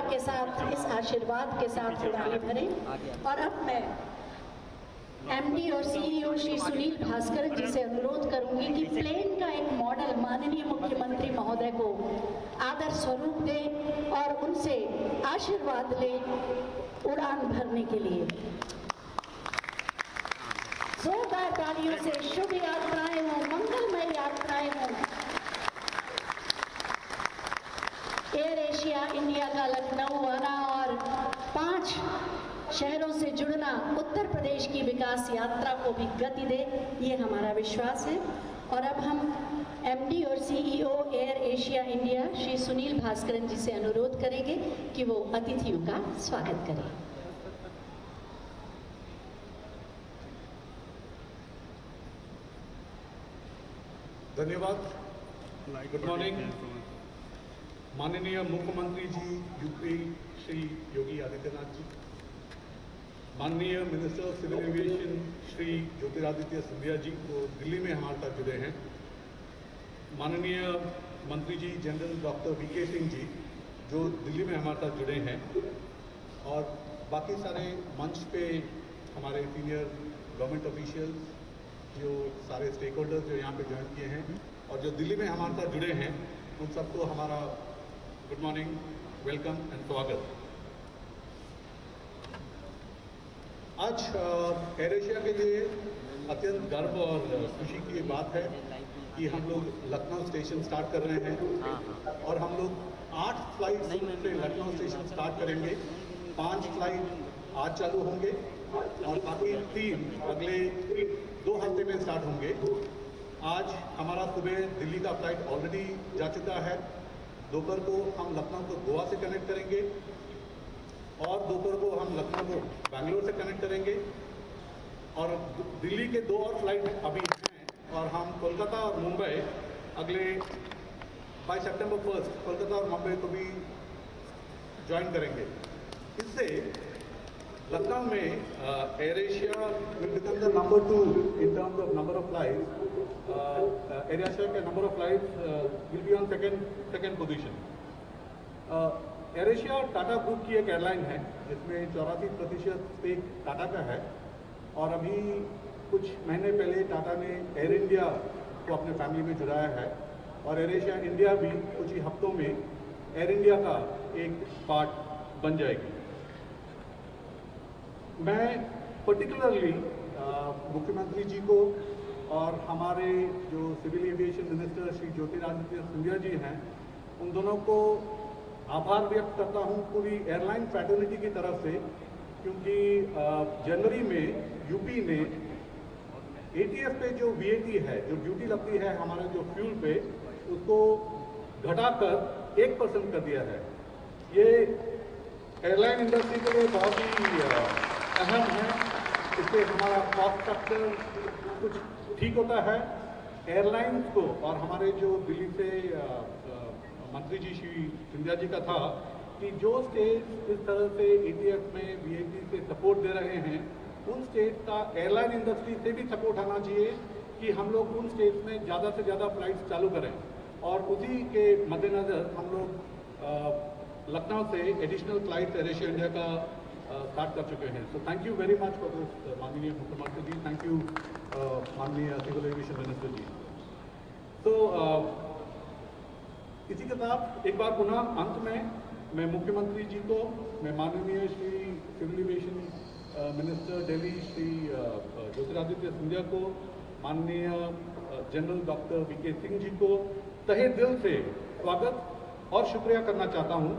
के साथ, इस आशीर्वाद के साथ उड़ानें भरें। और अब मैं एमडी और सीईओ श्री सुनील भास्करन जी से अनुरोध करूंगी कि प्लेन का एक मॉडल माननीय मुख्यमंत्री महोदय को आदर स्वरूप दें और उनसे आशीर्वाद लें उड़ान भरने के लिए। जोरदार तालियों से शुभ यात्राएं हों, मंगलमय यात्राएं हों। एयर एशिया इंडिया का लखनऊ आना और 5 शहरों से जुड़ना उत्तर प्रदेश की विकास यात्रा को भी गति दे, ये हमारा विश्वास है। और अब हम एमडी और CEO AirAsia India Shri Sunil Bhaskaran ji से अनुरोध करेंगे कि वो अतिथियों का स्वागत करें। धन्यवाद। Good morning. माननीय मुख्यमंत्री जी यूपी श्री योगी आदित्यनाथ जी, माननीय minister of civil aviation Shri Jyotiraditya Scindia ji को दिल्ली में हमारे साथ जुड़े हैं, माननीय मंत्री ji general doctor VK Singh ji जो दिल्ली में हमारे साथ जुड़े हैं, और बाकी सारे मंच पे हमारे सीनियर गवर्नमेंट ऑफिशियल्स, जो सारे स्टेक होल्डर्स जो यहाँ पे ज्वाइन किए हैं और जो दिल्ली में हमारे साथ जुड़े हैं, उन सबको हमारा गुड मॉर्निंग, वेलकम एंड स्वागत। आज एयर एशिया के लिए अत्यंत गर्व और खुशी की बात है कि हम लोग लखनऊ स्टेशन स्टार्ट कर रहे हैं और हम लोग 8 फ्लाइट से लखनऊ स्टेशन स्टार्ट करेंगे। 5 फ्लाइट आज चालू होंगे और बाकी 3 अगले 2 हफ्ते में स्टार्ट होंगे। आज हमारा सुबह दिल्ली का फ्लाइट ऑलरेडी जा चुका है। दोपहर को हम लखनऊ को गोवा से कनेक्ट करेंगे और दोपहर को हम लखनऊ को बैंगलोर से कनेक्ट करेंगे, और दिल्ली के 2 और फ्लाइट अभी हैं और हम कोलकाता और मुंबई अगले बाय सितंबर 1 कोलकाता और मुंबई को भी ज्वाइन करेंगे। इससे लखनऊ में AirAsia will become the number 2 in terms of number of flights. AirAsia के number of flights will be on second position. AirAsia Tata group की एक एयरलाइन है जिसमें 84% स्टेक टाटा का है, और अभी कुछ महीने पहले टाटा ने एयर इंडिया को अपने फैमिली में जुड़ाया है, और एयर एशिया इंडिया भी कुछ ही हफ्तों में एयर इंडिया का एक पार्ट बन जाएगी। मैं पर्टिकुलरली मुख्यमंत्री जी को और हमारे जो civil aviation minister Shri Jyotiraditya Scindia ji हैं, उन दोनों को आभार व्यक्त करता हूं पूरी एयरलाइन फ्रेटर्निटी की तरफ से, क्योंकि जनवरी में यूपी ने एटीएफ पे जो वीएटी है, जो ड्यूटी लगती है हमारे जो फ्यूल पे, उसको घटाकर 1% कर दिया है। ये एयरलाइन इंडस्ट्री के लिए बहुत ही अहम है। इससे हमारा कॉस्ट स्ट्रक्चर कुछ ठीक होता है। एयरलाइंस को, और हमारे जो दिल्ली से मंत्री जी श्री सिंधिया जी का था कि जो स्टेट इस तरह से एटीएफ में वीएटी से सपोर्ट दे रहे हैं, उन स्टेट का एयरलाइन इंडस्ट्री से भी सपोर्ट आना चाहिए कि हम लोग उन स्टेट्स में ज़्यादा से ज़्यादा फ्लाइट्स चालू करें, और उसी के मद्देनज़र हम लोग लखनऊ से additional flights AirAsia India का स्टार्ट कर चुके हैं। So thank you very much for this माननीय मुख्यमंत्री जी, थैंक यू माननीय सिविल एविएशन मिनिस्टर जी। तो इसी के साथ एक बार पुनः अंत में मैं मुख्यमंत्री जी को, मैं माननीय Shri civil aviation minister Delhi Shri Jyotiraditya Scindia को, माननीय general doctor VK Singh ji को तहे दिल से स्वागत और शुक्रिया करना चाहता हूं।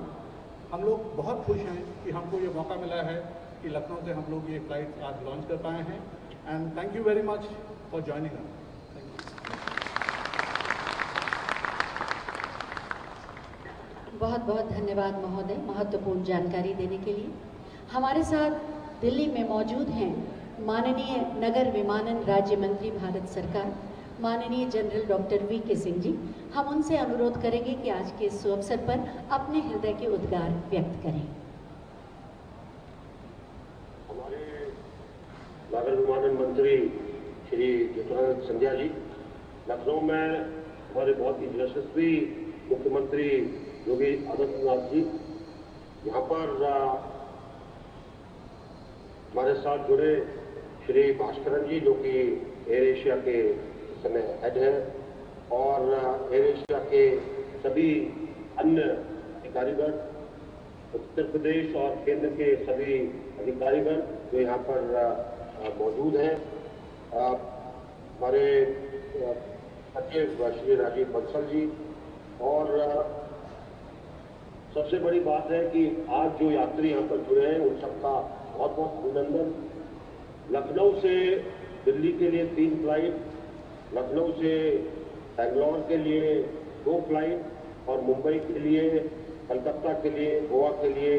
हम लोग बहुत खुश हैं कि हमको ये मौका मिला है कि लखनऊ से हम लोग ये फ्लाइट आज लॉन्च कर पाए हैं, and thank you very much for joining us. बहुत बहुत धन्यवाद महोदय, महत्वपूर्ण जानकारी देने के लिए। हमारे साथ दिल्ली में मौजूद हैं माननीय नगर विमानन राज्य मंत्री भारत सरकार, माननीय जनरल डॉक्टर वीके सिंह जी। हम उनसे अनुरोध करेंगे कि आज के इस अवसर पर अपने हृदय के उद्गार व्यक्त करें। हमारे नगर विमानन मंत्री श्री ज्योतिरादित्य सिंधिया जी, लखनऊ में हमारे बहुत ही यशस्वी मुख्यमंत्री योगी आदित्यनाथ जी यहाँ पर हमारे साथ जुड़े श्री भास्करन जी, जो कि एयर एशिया के इस समय हेड है, और एयर एशिया के सभी अन्य अधिकारीगण, उत्तर प्रदेश और केंद्र के सभी अधिकारीगण जो यहाँ पर मौजूद हैं, हमारे सचिव श्री राजीव बंसल जी, और सबसे बड़ी बात है कि आज जो यात्री यहाँ पर जुड़े हैं उन सबका बहुत बहुत अभिनंदन। लखनऊ से दिल्ली के लिए 3 फ्लाइट, लखनऊ से बेंगलोर के लिए 2 फ्लाइट और मुंबई के लिए, कलकत्ता के लिए, गोवा के लिए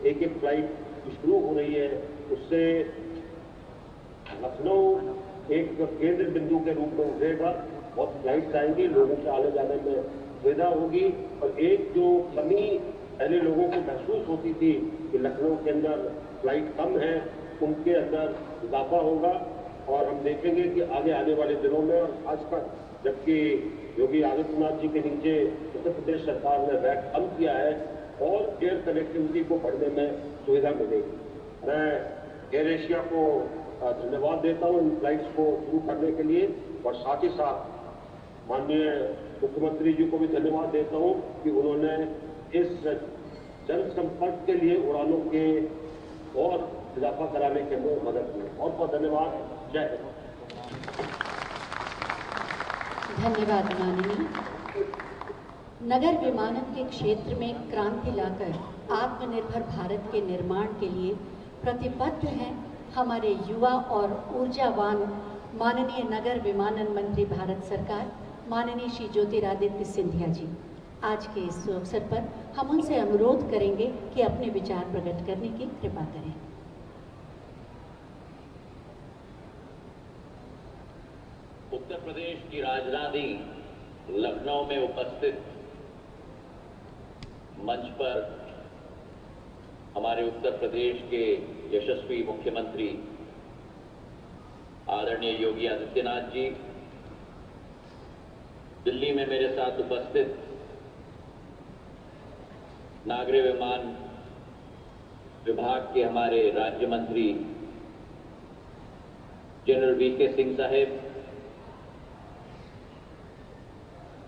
एक फ्लाइट शुरू हो रही है। उससे लखनऊ एक केंद्र बिंदु के रूप में उभरेगा, बहुत फ्लाइट्स आएंगी, लोगों के आने जाने में सुविधा होगी। और एक जो कमी पहले लोगों को महसूस होती थी कि लखनऊ के अंदर फ्लाइट कम है, उनके अंदर इजाफा होगा। और हम देखेंगे कि आगे आने वाले दिनों में, और खासकर जबकि योगी आदित्यनाथ जी के नीचे उत्तर प्रदेश सरकार ने वैट कम किया है, और एयर कनेक्टिविटी को बढ़ने में सुविधा मिलेगी। मैं एयर एशिया को धन्यवाद देता हूँ इन फ्लाइट्स को शुरू करने के लिए, और साथ ही साथ माननीय मुख्यमंत्री जी को भी धन्यवाद देता हूँ कि उन्होंने इस जनसंपर्क के लिए उड़ानों के और इजाफा कराने के लिए मदद की। बहुत बहुत धन्यवाद। जय हिंद। धन्यवाद माननीय। नगर विमानन के क्षेत्र में क्रांति लाकर आत्मनिर्भर भारत के निर्माण के लिए प्रतिबद्ध हैं हमारे युवा और ऊर्जावान माननीय नगर विमानन मंत्री भारत सरकार, माननीय श्री ज्योतिरादित्य सिंधिया जी। आज के इस अवसर पर हम उनसे अनुरोध करेंगे कि अपने विचार प्रकट करने की कृपा करें। उत्तर प्रदेश की राजधानी लखनऊ में उपस्थित मंच पर हमारे उत्तर प्रदेश के यशस्वी मुख्यमंत्री आदरणीय योगी आदित्यनाथ जी, दिल्ली में मेरे साथ उपस्थित नागरिक विमान विभाग के हमारे राज्य मंत्री जनरल वीके सिंह साहेब,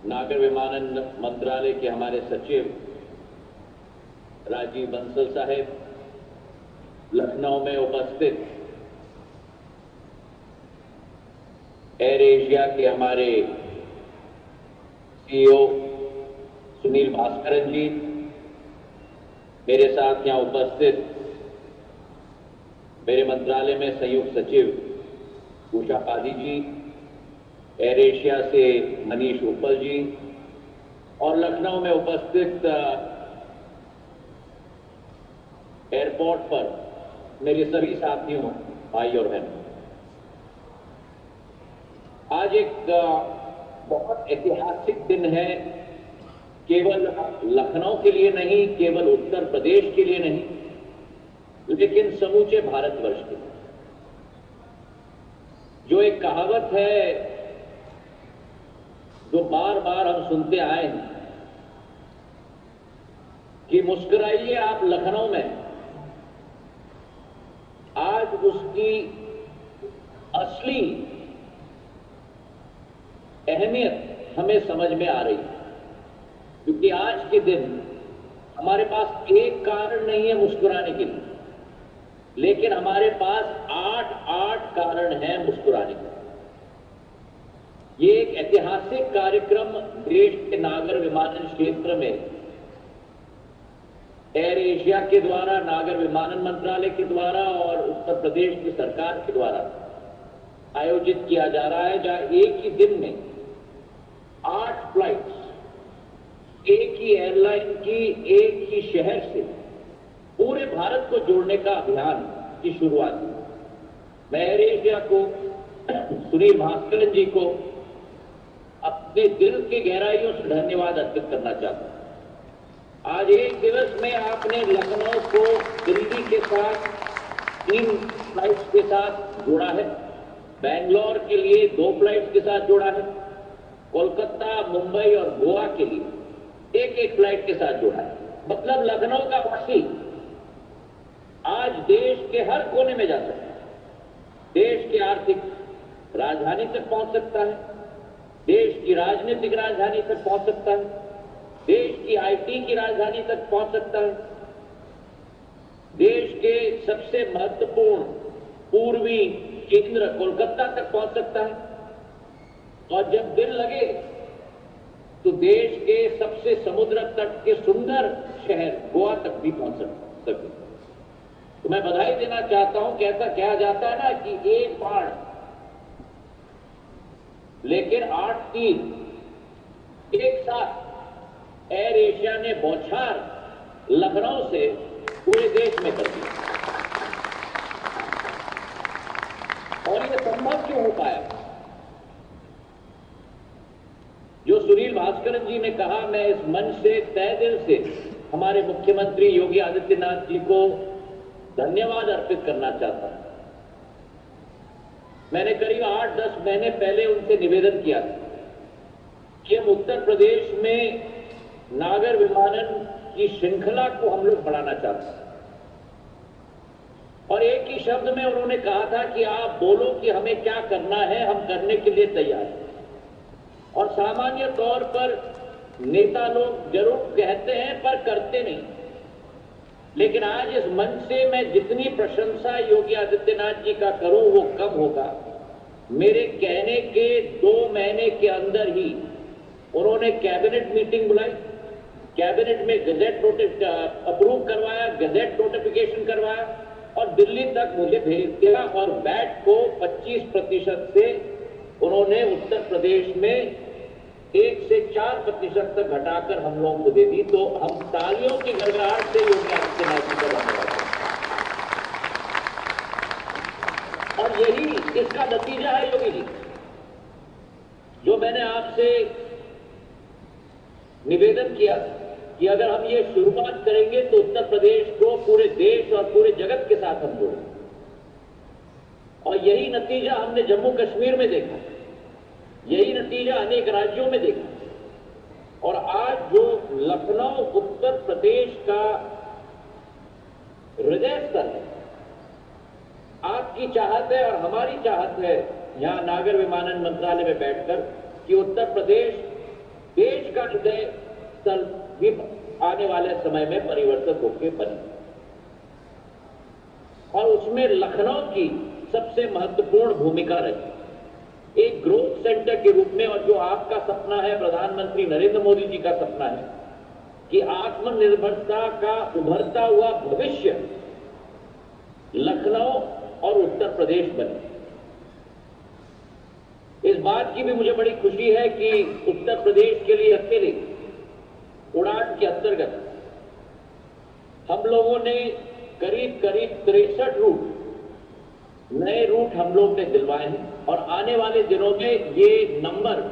नागर विमानन मंत्रालय के हमारे सचिव राजीव बंसल साहेब, लखनऊ में उपस्थित एयर एशिया के हमारे सीईओ सुनील भास्करन जी, मेरे साथ यहाँ उपस्थित मेरे मंत्रालय में संयुक्त सचिव उषा पादी जी, एयर एशिया से मनीष उपल जी, और लखनऊ में उपस्थित एयरपोर्ट पर मेरे सभी साथियों, भाई और बहनों। आज एक बहुत ऐतिहासिक दिन है, केवल लखनऊ के लिए नहीं, केवल उत्तर प्रदेश के लिए नहीं, लेकिन समूचे भारतवर्ष के लिए। जो एक कहावत है जो बार बार हम सुनते आए हैं कि मुस्कुराइए आप लखनऊ में, आज उसकी असली अहमियत हमें समझ में आ रही है। क्योंकि आज के दिन हमारे पास एक कारण नहीं है मुस्कुराने के लिए, लेकिन हमारे पास 8 कारण हैं मुस्कुराने के। ये एक ऐतिहासिक कार्यक्रम देश के नागर विमानन क्षेत्र में एयर एशिया के द्वारा, नागर विमानन मंत्रालय के द्वारा और उत्तर प्रदेश की सरकार के द्वारा आयोजित किया जा रहा है, जहां एक ही दिन में 8 फ्लाइट्स एक ही एयरलाइन की एक ही शहर से पूरे भारत को जोड़ने का अभियान की शुरुआत हुई। मैं एयर एशिया को, सुनील भास्करन जी को अपने दिल की गहराइयों से धन्यवाद अर्पित करना चाहता हूं। आज एक दिवस में आपने लखनऊ को दिल्ली के साथ 3 फ्लाइट्स के साथ जोड़ा है, बेंगलोर के लिए 2 फ्लाइट्स के साथ जोड़ा है, कोलकाता, मुंबई और गोवा के लिए एक फ्लाइट के साथ जोड़ा है। मतलब लखनऊ का वासी देश के हर कोने में जा सकता है। देश की आर्थिक राजधानी तक पहुंच सकता है, देश की राजनीतिक राजधानी तक पहुंच सकता है, देश की आईटी की राजधानी तक पहुंच सकता है, देश के सबसे महत्वपूर्ण पूर्वी केंद्र कोलकाता तक पहुंच सकता है, और जब दिल लगे तो देश के सबसे समुद्र तट के सुंदर शहर गोवा तक भी पहुंच सके। तो मैं बधाई देना चाहता हूं कि ऐसा कहा जाता है ना कि एक बाण लेकिन 8 तीर एक साथ एयर एशिया ने बौछार लखनऊ से पूरे देश में कर दिया। और ये संभव क्यों हो पाया? जो सुनील भास्करन जी ने कहा, मैं इस मंच से तहे दिल से हमारे मुख्यमंत्री योगी आदित्यनाथ जी को धन्यवाद अर्पित करना चाहता हूं। मैंने करीब 8-10 महीने पहले उनसे निवेदन किया था कि हम उत्तर प्रदेश में नागर विमानन की श्रृंखला को हम लोग बढ़ाना चाहते हैं। और एक ही शब्द में उन्होंने कहा था कि आप बोलो कि हमें क्या करना है, हम करने के लिए तैयार हैं। और सामान्य तौर पर नेता लोग जरूर कहते हैं पर करते नहीं। लेकिन आज इस मंच से मैं जितनी प्रशंसा योगी आदित्यनाथ जी का करूं वो कम होगा। मेरे कहने के 2 महीने के अंदर ही उन्होंने कैबिनेट मीटिंग बुलाई, कैबिनेट में गजेट अप्रूव करवाया, गजेट नोटिफिकेशन करवाया और दिल्ली तक मुझे भेज दिया। और वैट को 25% से उन्होंने उत्तर प्रदेश में 1 से 4% तक घटाकर हम लोगों को दे दी। तो हम तालियों की गड़गड़ाहट से योगी आदित्यनाथ जी का धन्यवाद। और यही इसका नतीजा है योगी जी, जो मैंने आपसे निवेदन किया कि अगर हम ये शुरुआत करेंगे तो उत्तर प्रदेश को पूरे देश और पूरे जगत के साथ हम जोड़ेंगे। और यही नतीजा हमने जम्मू कश्मीर में देखा, यही नतीजा अनेक राज्यों में देखा। और आज जो लखनऊ उत्तर प्रदेश का हृदय स्थल है, आपकी चाहत है और हमारी चाहत है यहां नागर विमानन मंत्रालय में बैठकर कि उत्तर प्रदेश देश का हृदय स्थल भी आने वाले समय में परिवर्तित होकर बने। और उसमें लखनऊ की सबसे महत्वपूर्ण भूमिका रही, एक ग्रोथ सेंटर के रूप में। और जो आपका सपना है, प्रधानमंत्री नरेंद्र मोदी जी का सपना है कि आत्मनिर्भरता का उभरता हुआ भविष्य लखनऊ और उत्तर प्रदेश बने। इस बात की भी मुझे बड़ी खुशी है कि उत्तर प्रदेश के लिए अकेले उड़ान के अंतर्गत हम लोगों ने करीब 63 रूट, नए रूट हम लोग ने दिलवाए हैं। और आने वाले दिनों में ये नंबर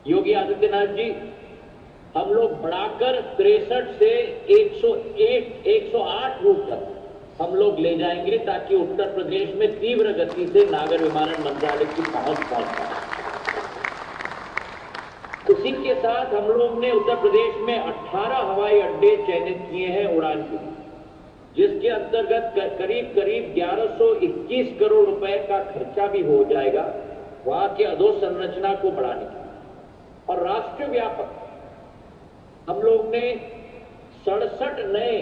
योगी आदित्यनाथ जी हम लोग बढ़ाकर 63 से 108 रूट तक हम लोग ले जाएंगे, ताकि उत्तर प्रदेश में तीव्र गति से नागर विमानन मंत्रालय की पहुंच पाए। उसी के साथ हम लोग ने उत्तर प्रदेश में 18 हवाई अड्डे चयनित किए हैं उड़ान के लिए, जिसके अंतर्गत करीब 1121 करोड़ रुपए का खर्चा भी हो जाएगा वहां की अधोसंरचना को बढ़ाने के लिए। और राष्ट्र व्यापक हम लोग ने 67 नए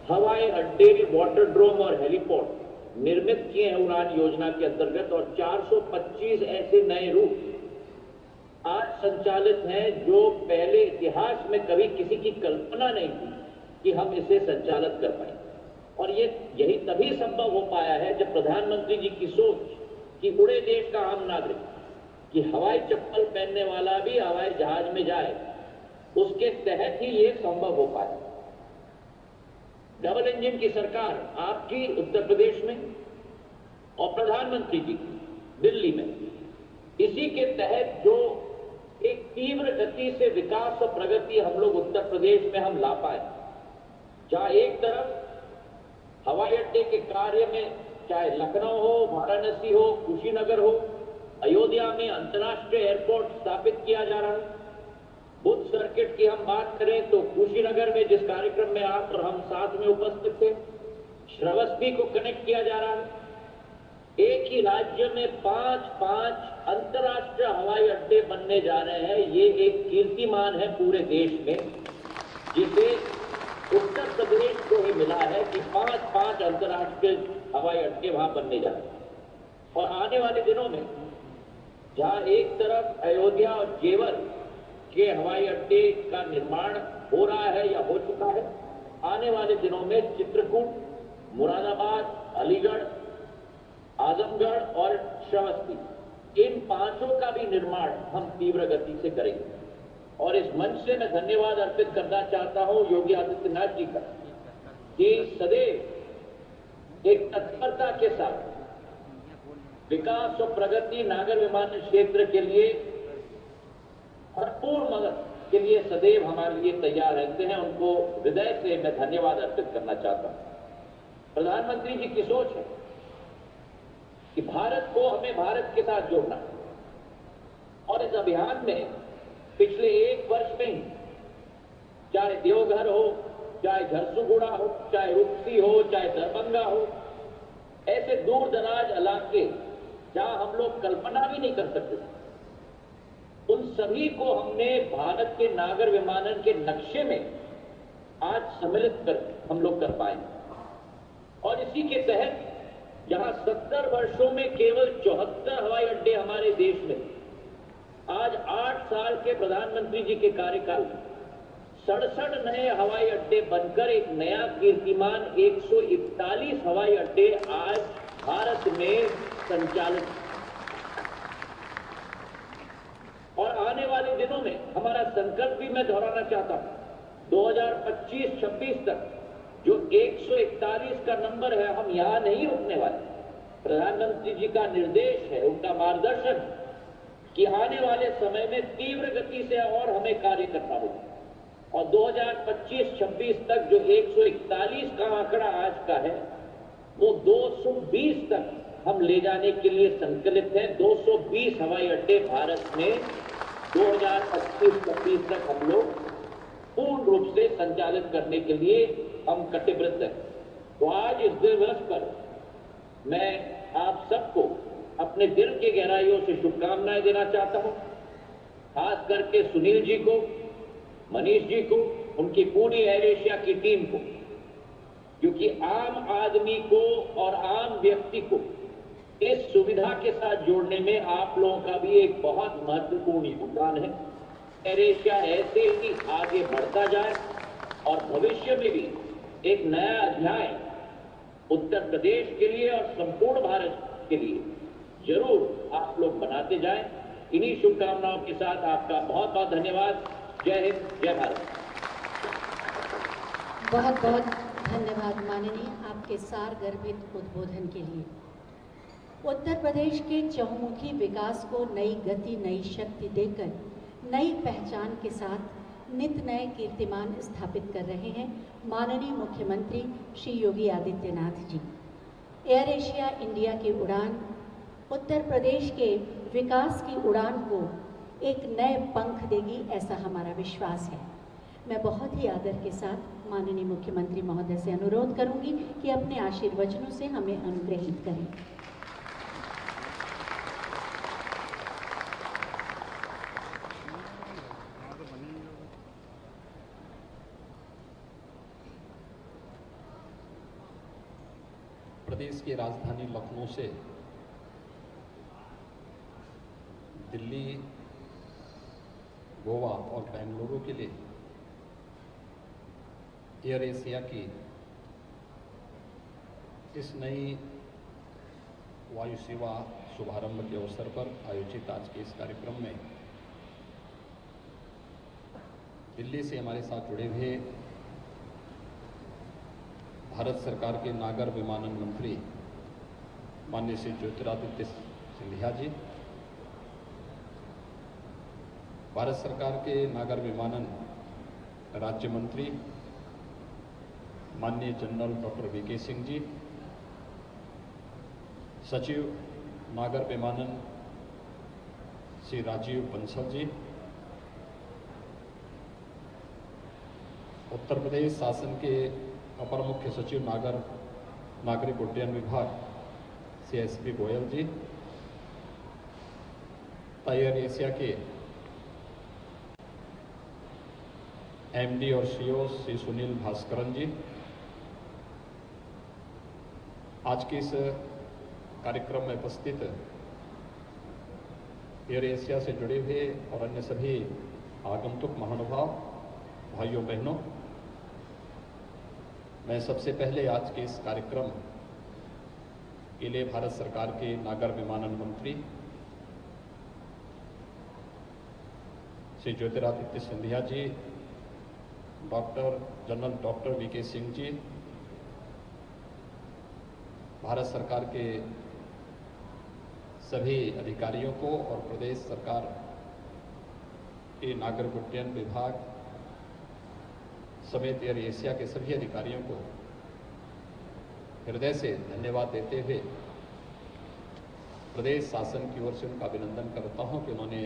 हवाई अड्डे, वाटरड्रोम और हेलीपोर्ट निर्मित किए हैं उड़ान योजना के अंतर्गत। और 425 ऐसे नए रूट आज संचालित हैं जो पहले इतिहास में कभी किसी की कल्पना नहीं थी कि हम इसे संचालित कर पाए। और यही तभी संभव हो पाया है जब प्रधानमंत्री जी की सोच कि उड़े देश का आम नागरिक, कि हवाई चप्पल पहनने वाला भी हवाई जहाज में जाए, उसके तहत ही ये संभव हो पाया। डबल इंजन की सरकार आपकी उत्तर प्रदेश में और प्रधानमंत्री जी की दिल्ली में, इसी के तहत जो एक तीव्र गति से विकास और प्रगति हम लोग उत्तर प्रदेश में हम ला पाए, जहां एक तरफ हवाई अड्डे के कार्य में चाहे लखनऊ हो, वाराणसी हो, कुशीनगर हो, अयोध्या में अंतर्राष्ट्रीय एयरपोर्ट स्थापित किया जा रहा है। बुद्ध सर्किट की हम बात करें तो कुशीनगर में जिस कार्यक्रम में आप और हम साथ में उपस्थित थे, श्रवस्ती को कनेक्ट किया जा रहा है। एक ही राज्य में 5 अंतर्राष्ट्रीय हवाई अड्डे बनने जा रहे हैं। ये एक कीर्तिमान है पूरे देश में, जिसे उत्तर प्रदेश को ही मिला है कि 5 अंतर्राष्ट्रीय हवाई अड्डे वहां बनने जा रहे हैं। और आने वाले दिनों में जहां एक तरफ अयोध्या और जेवर के हवाई अड्डे का निर्माण हो रहा है या हो चुका है, आने वाले दिनों में चित्रकूट, मुरादाबाद, अलीगढ़, आजमगढ़ और श्रावस्ती, इन 5 का भी निर्माण हम तीव्र गति से करेंगे। और इस मंच से मैं धन्यवाद अर्पित करना चाहता हूं योगी आदित्यनाथ जी का, कि सदैव एक तत्परता के साथ विकास और प्रगति नागर विमानन क्षेत्र के लिए भरपूर मदद के लिए सदैव हमारे लिए तैयार रहते हैं। उनको हृदय से मैं धन्यवाद अर्पित करना चाहता हूं। प्रधानमंत्री जी की सोच है कि भारत को हमें भारत के साथ जोड़ना है, और इस अभियान में पिछले 1 वर्ष में ही, चाहे देवघर हो, चाहे झरसुगुड़ा हो, चाहे रुपसी हो, चाहे दरभंगा हो, ऐसे दूर दराज इलाके जहां हम लोग कल्पना भी नहीं कर सकते, उन सभी को हमने भारत के नागर विमानन के नक्शे में आज सम्मिलित कर हम लोग कर पाए। और इसी के तहत जहां 70 वर्षों में केवल 74 हवाई अड्डे हमारे देश में, आज 8 साल के प्रधानमंत्री जी के कार्यकाल में 67 नए हवाई अड्डे बनकर एक नया कीर्तिमान 141 हवाई अड्डे आज भारत में संचालित। और आने वाले दिनों में हमारा संकल्प भी मैं दोहराना चाहता हूं, 2025-26 तक जो 141 का नंबर है, हम यहां नहीं रुकने वाले। प्रधानमंत्री जी का निर्देश है, उनका मार्गदर्शन कि आने वाले समय में तीव्र गति से और हमें कार्य करना होगा, और 2025-26 तक जो 141 का आंकड़ा आज का है, वो 220 तक हम ले जाने के लिए संकल्पित हैं। 220 हवाई अड्डे भारत में 2025-26 तक हम लोग पूर्ण रूप से संचालित करने के लिए हम कटिबद्ध हैं। तो आज इस दिवस पर मैं आप सबको अपने दिल की गहराइयों से शुभकामनाएं देना चाहता हूं, खास करके सुनील जी को, मनीष जी को, उनकी पूरी एयर एशिया की टीम को, क्योंकि आम आदमी को और आम व्यक्ति को इस सुविधा के साथ जोड़ने में आप लोगों का भी एक बहुत महत्वपूर्ण योगदान है। एयर एशिया ऐसे ही आगे बढ़ता जाए और भविष्य में भी एक नया अध्याय उत्तर प्रदेश के लिए और संपूर्ण भारत के लिए जरूर आप लोग बनाते जाएं। इन्हीं शुभकामनाओं के साथ आपका बहुत बहुत धन्यवाद। जय हिंद, जय भारत। बहुत बहुत धन्यवाद माननीय, आपके सारगर्भित उद्बोधन के लिए। उत्तर प्रदेश के चहुमुखी विकास को नई गति, नई शक्ति देकर नई पहचान के साथ नित नए कीर्तिमान स्थापित कर रहे हैं माननीय मुख्यमंत्री श्री योगी आदित्यनाथ जी। एयर एशिया इंडिया की उड़ान उत्तर प्रदेश के विकास की उड़ान को एक नए पंख देगी, ऐसा हमारा विश्वास है। मैं बहुत ही आदर के साथ माननीय मुख्यमंत्री महोदय से अनुरोध करूंगी कि अपने आशीर्वचनों से हमें अनुग्रहित करें। प्रदेश की राजधानी लखनऊ से दिल्ली, गोवा और बेंगलुरु के लिए एयर एशिया की इस नई वायु सेवा शुभारंभ के अवसर पर आयोजित आज के इस कार्यक्रम में दिल्ली से हमारे साथ जुड़े हुए भारत सरकार के नागर विमानन मंत्री माननीय श्री ज्योतिरादित्य सिंधिया जी, भारत सरकार के नागर विमानन राज्य मंत्री माननीय जनरल डॉक्टर वीके सिंह जी, सचिव नागर विमानन श्री राजीव बंसल जी, उत्तर प्रदेश शासन के अपर मुख्य सचिव नागरिक उड्डयन विभाग CSP गोयल जी, एयर एशिया के MD और CEO श्री सुनील भास्करन जी, आज के इस कार्यक्रम में उपस्थित एयर एशिया से जुड़े हुए और अन्य सभी आगंतुक महानुभाव, भाइयों बहनों, मैं सबसे पहले आज के इस कार्यक्रम के लिए भारत सरकार के नागर विमानन मंत्री श्री ज्योतिरादित्य सिंधिया जी, general doctor VK Singh ji, Bharat सरकार के सभी अधिकारियों को और प्रदेश सरकार के नागरिक उड्डयन विभाग समेत एयर एशिया के सभी अधिकारियों को हृदय से धन्यवाद देते हुए प्रदेश शासन की ओर से उनका अभिनंदन करता हूं कि उन्होंने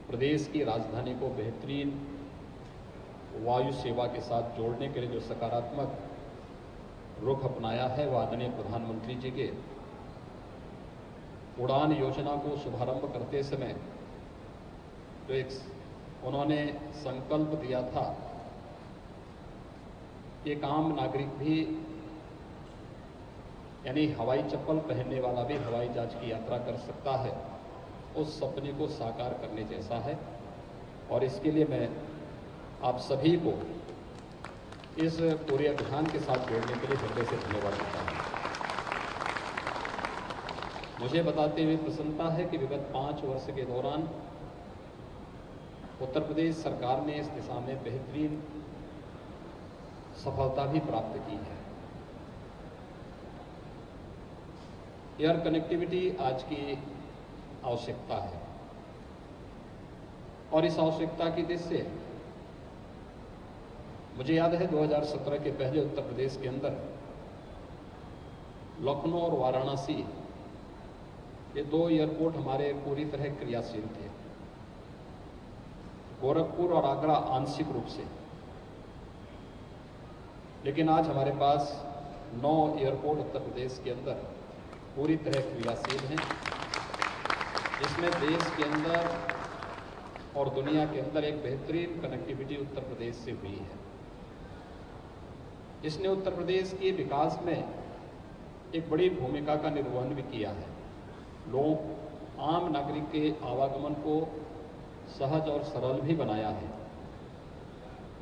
प्रदेश की राजधानी को बेहतरीन वायु सेवा के साथ जोड़ने के लिए जो सकारात्मक रुख अपनाया है, वह आदरणीय प्रधानमंत्री जी के उड़ान योजना को शुभारंभ करते समय जो एक उन्होंने संकल्प दिया था कि एक आम नागरिक भी, यानी हवाई चप्पल पहनने वाला भी हवाई जहाज की यात्रा कर सकता है, उस सपने को साकार करने जैसा है। और इसके लिए मैं आप सभी को इस पूरे अभियान के साथ जोड़ने के लिए हृदय से धन्यवाद देता हूँ। मुझे बताते हुए प्रसन्नता है कि विगत 5 वर्ष के दौरान उत्तर प्रदेश सरकार ने इस दिशा में बेहतरीन सफलता भी प्राप्त की है। एयर कनेक्टिविटी आज की आवश्यकता है और इस आवश्यकता की दृष्टि से मुझे याद है 2017 के पहले उत्तर प्रदेश के अंदर लखनऊ और वाराणसी, ये 2 एयरपोर्ट हमारे पूरी तरह क्रियाशील थे। गोरखपुर और आगरा आंशिक रूप से, लेकिन आज हमारे पास 9 एयरपोर्ट उत्तर प्रदेश के अंदर पूरी तरह क्रियाशील हैं, जिसमें देश के अंदर और दुनिया के अंदर एक बेहतरीन कनेक्टिविटी उत्तर प्रदेश से हुई है। इसने उत्तर प्रदेश के विकास में एक बड़ी भूमिका का निर्वहन भी किया है। लोग आम नागरिक के आवागमन को सहज और सरल भी बनाया है।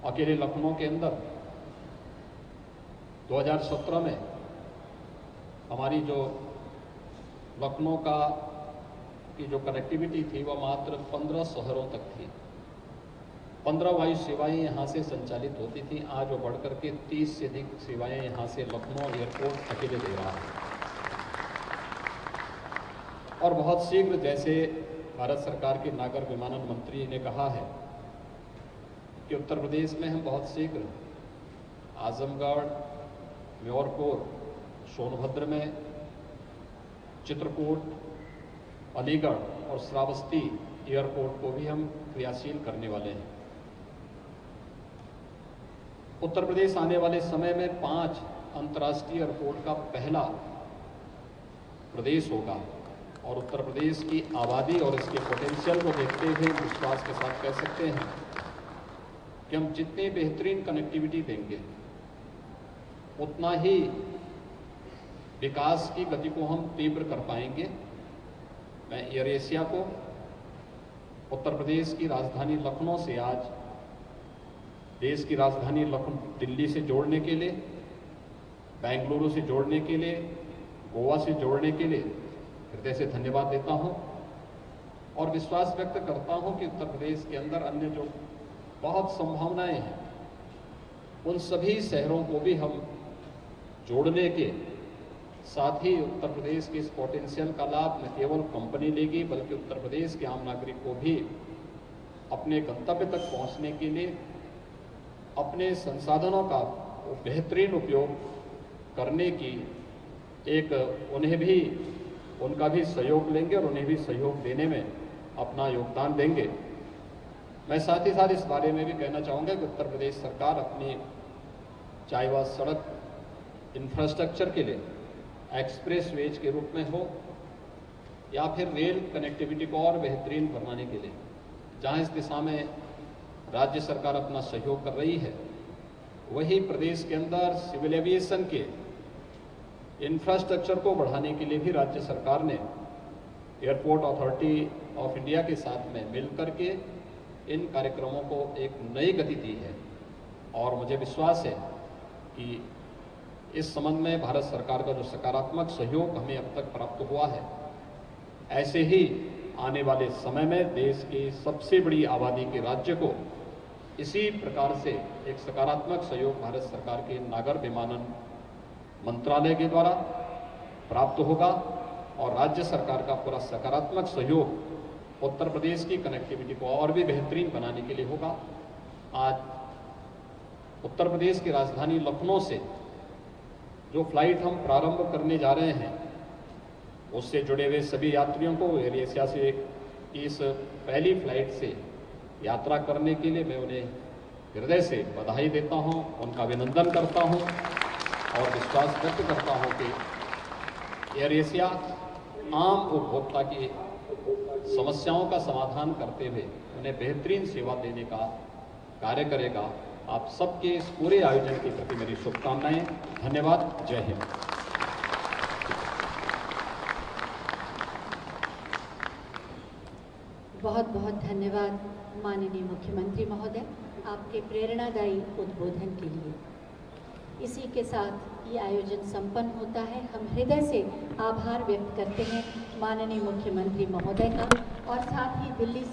अकेले लखनऊ के अंदर 2017 में हमारी जो लखनऊ की जो कनेक्टिविटी थी वह मात्र 15 शहरों तक थी। 15 वायु सेवाएं यहाँ से संचालित होती थी। आज वो बढ़कर के 30 से अधिक सेवाएं यहाँ से लखनऊ एयरपोर्ट अकेले दे रहा है। और बहुत शीघ्र, जैसे भारत सरकार के नागर विमानन मंत्री ने कहा है कि उत्तर प्रदेश में हम बहुत शीघ्र आजमगढ़, म्योरपुर, सोनभद्र में, चित्रकूट, अलीगढ़ और श्रावस्ती एयरपोर्ट को भी हम क्रियाशील करने वाले हैं। उत्तर प्रदेश आने वाले समय में 5 अंतर्राष्ट्रीय एयरपोर्ट का पहला प्रदेश होगा और उत्तर प्रदेश की आबादी और इसके पोटेंशियल को देखते हुए विश्वास के साथ कह सकते हैं कि हम जितनी बेहतरीन कनेक्टिविटी देंगे उतना ही विकास की गति को हम तीव्र कर पाएंगे। मैं एयर एशिया को उत्तर प्रदेश की राजधानी लखनऊ से आज देश की राजधानी दिल्ली से जोड़ने के लिए, बेंगलुरु से जोड़ने के लिए, गोवा से जोड़ने के लिए हृदय से धन्यवाद देता हूं और विश्वास व्यक्त करता हूं कि उत्तर प्रदेश के अंदर अन्य जो बहुत संभावनाएं हैं, उन सभी शहरों को भी हम जोड़ने के साथ ही उत्तर प्रदेश के इस पोटेंशियल का लाभ न केवल कंपनी लेगी बल्कि उत्तर प्रदेश के आम नागरिक को भी अपने गंतव्य तक पहुंचने के लिए अपने संसाधनों का बेहतरीन उपयोग करने की उनका भी सहयोग लेंगे और उन्हें भी सहयोग देने में अपना योगदान देंगे। मैं साथ ही साथ इस बारे में भी कहना चाहूँगा कि उत्तर प्रदेश सरकार अपनी चाहे वह सड़क इंफ्रास्ट्रक्चर के लिए एक्सप्रेस वेज के रूप में हो या फिर रेल कनेक्टिविटी को और बेहतरीन बनाने के लिए जहाँ इस दिशा में राज्य सरकार अपना सहयोग कर रही है, वही प्रदेश के अंदर सिविल एविएशन के इंफ्रास्ट्रक्चर को बढ़ाने के लिए भी राज्य सरकार ने एयरपोर्ट अथॉरिटी ऑफ इंडिया के साथ में मिलकर के इन कार्यक्रमों को एक नई गति दी है। और मुझे विश्वास है कि इस संबंध में भारत सरकार का जो सकारात्मक सहयोग हमें अब तक प्राप्त हुआ है, ऐसे ही आने वाले समय में देश की सबसे बड़ी आबादी के राज्य को इसी प्रकार से एक सकारात्मक सहयोग भारत सरकार के नागर विमानन मंत्रालय के द्वारा प्राप्त होगा और राज्य सरकार का पूरा सकारात्मक सहयोग उत्तर प्रदेश की कनेक्टिविटी को और भी बेहतरीन बनाने के लिए होगा। आज उत्तर प्रदेश की राजधानी लखनऊ से जो फ्लाइट हम प्रारंभ करने जा रहे हैं, उससे जुड़े हुए सभी यात्रियों को एयर एशिया से इस पहली फ्लाइट से यात्रा करने के लिए मैं उन्हें हृदय से बधाई देता हूं, उनका अभिनंदन करता हूं और विश्वास व्यक्त करता हूं कि एयर एशिया आम उपभोक्ता की समस्याओं का समाधान करते हुए उन्हें बेहतरीन सेवा देने का कार्य करेगा। आप सबके इस पूरे आयोजन के प्रति मेरी शुभकामनाएं। धन्यवाद। जय हिंद। बहुत बहुत धन्यवाद माननीय मुख्यमंत्री महोदय, आपके प्रेरणादायी उद्बोधन के लिए। इसी के साथ ये आयोजन संपन्न होता है। हम हृदय से आभार व्यक्त करते हैं माननीय मुख्यमंत्री महोदय का और साथ ही दिल्ली